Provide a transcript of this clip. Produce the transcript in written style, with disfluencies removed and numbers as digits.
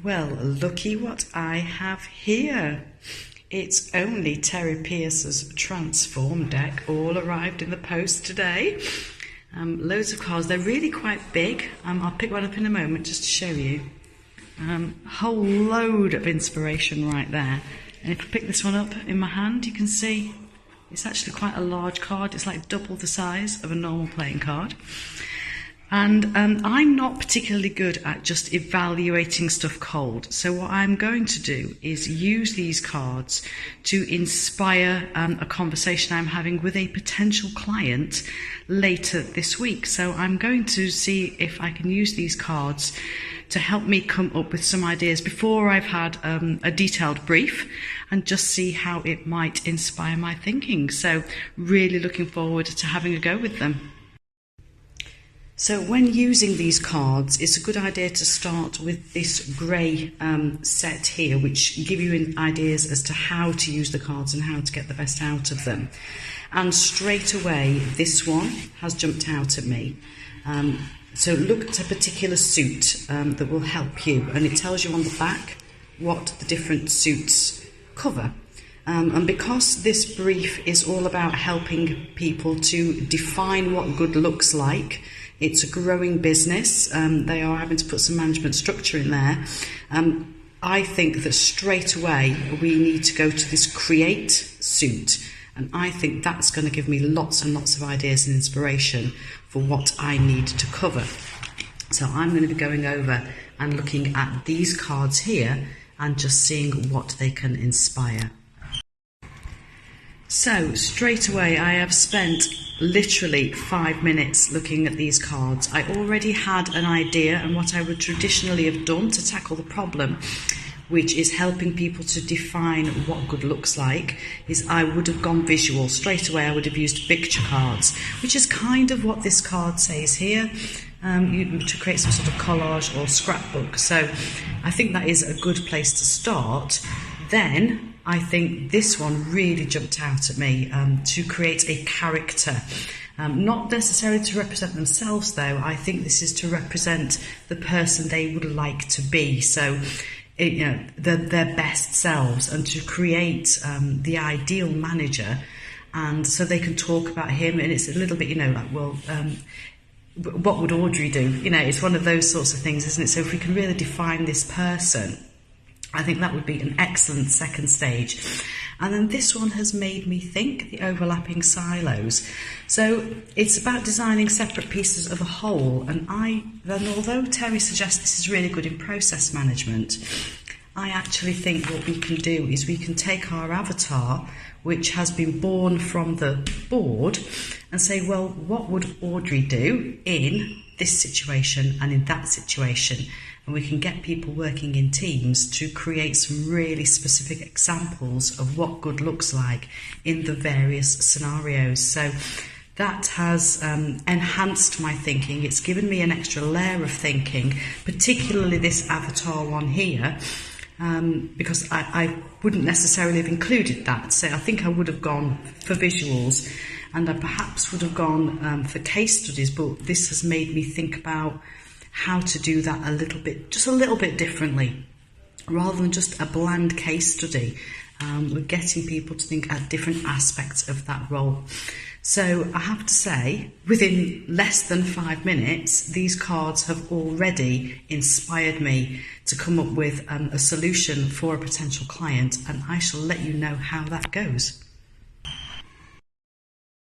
Well, looky what I have here. It's only Terry Pearce's Transform deck, all arrived in the post today. Loads of cards, they're really quite big. I'll pick one up in a moment just to show you. Whole load of inspiration right there. And if I pick this one up in my hand, you can see it's actually quite a large card. It's like double the size of a normal playing card. And I'm not particularly good at just evaluating stuff cold. So what I'm going to do is use these cards to inspire a conversation I'm having with a potential client later this week. So I'm going to see if I can use these cards to help me come up with some ideas before I've had a detailed brief, and just see how it might inspire my thinking. So really looking forward to having a go with them. So when using these cards, it's a good idea to start with this grey set here, which give you ideas as to how to use the cards and how to get the best out of them. And straight away, this one has jumped out at me. So look at a particular suit that will help you, and it tells you on the back what the different suits cover. And because this brief is all about helping people to define what good looks like, it's a growing business. They are having to put some management structure in there. I think that straight away we need to go to this create suit. And I think that's going to give me lots and lots of ideas and inspiration for what I need to cover. So I'm going to be going over and looking at these cards here and just seeing what they can inspire. So straight away I have spent literally 5 minutes looking at these cards. I already had an idea, and what I would traditionally have done to tackle the problem, which is helping people to define what good looks like, is I would have gone visual. Straight away I would have used picture cards, which is kind of what this card says here, to create some sort of collage or scrapbook. So I think that is a good place to start. Then I think this one really jumped out at me, to create a character. Not necessarily to represent themselves though, I think this is to represent the person they would like to be. So, their best selves, and to create the ideal manager, and so they can talk about him. And it's a little bit, what would Audrey do? It's one of those sorts of things, isn't it? So if we can really define this person, I think that would be an excellent second stage. And then this one has made me think, the overlapping silos. So it's about designing separate pieces of a whole. And although Terry suggests this is really good in process management, I actually think what we can do is we can take our avatar, which has been born from the board, and say, well, what would Audrey do in this situation and in that situation? And we can get people working in teams to create some really specific examples of what good looks like in the various scenarios. So that has enhanced my thinking. It's given me an extra layer of thinking, particularly this avatar one here, because I wouldn't necessarily have included that. So I think I would have gone for visuals, and I perhaps would have gone for case studies, but this has made me think about how to do that just a little bit differently, rather than just a bland case study. We're getting people to think at different aspects of that role. So I have to say, within less than 5 minutes, these cards have already inspired me to come up with a solution for a potential client, and I shall let you know how that goes.